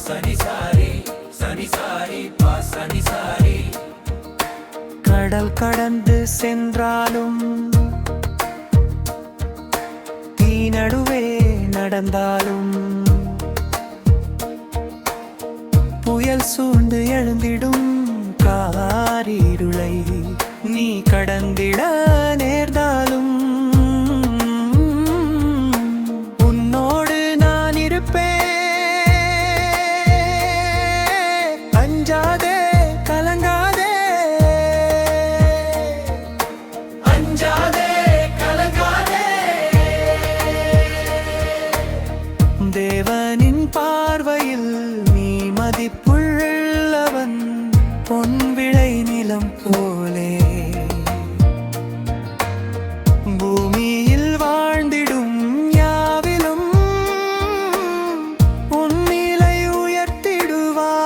சனி sorry சனி sorry பா சனி sorry. கடல் கடந்து சென்றாலும் தீ நடுவே நடந்தாலும் புயல் சூழ்ந்து எழுந்திடும் காரிருளை நீ கடந்திட நேர்ந்தாலும் உன்னோடு நான் இருப்பேன். அஞ்சாதே கலங்காதே அஞ்சாதே கலங்காதே. தேவனின் பார்வையில் நீ மதிப்புள்ளவன், பொன் விளை நிலம் போலே. பூமியில் வாழ்ந்திடும் யாவிலும் உன் நிலை உயர்த்திடுவார்.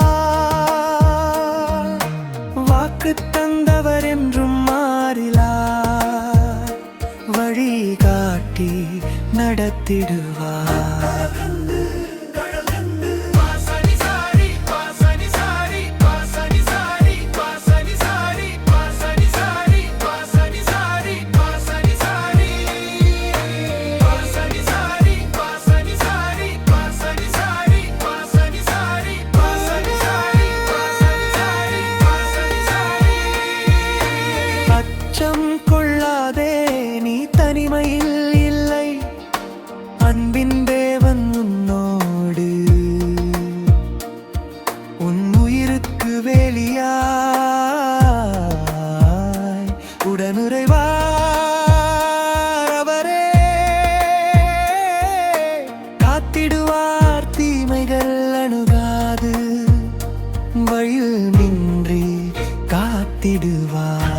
வாக்கு தந்தவர் என்றும் மாறிலார், வழிகாட்டி நடத்திடுவார். அச்சம் கொள்ளாதே, நீ தனிமையில் இல்லை, அன்பின் தேவன் உன்னோடு. உன் உயிருக்கு வேலியாய் உடனுறைவார் அவரே. காத்திடுவார், தீமைகள் அணுகாது, வழியில் நின்றி காத்திடுவார்.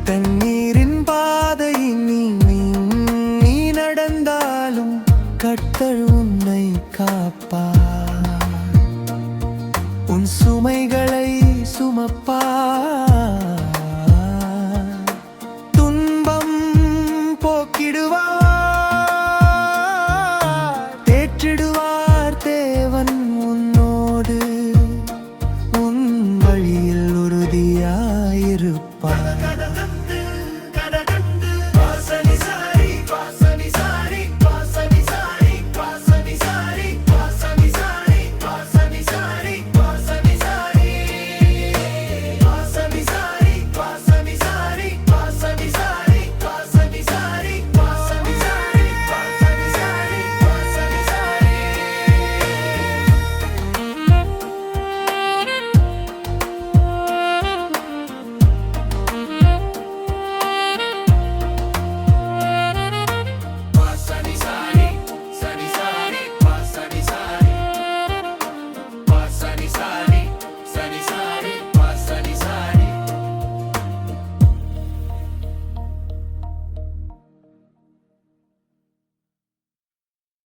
தண்ணீரின் பாதை நீ நடந்தாலும் கர்த்தர் உன்னை காப்பார். உன் சுமைகளை சுமப்பார்.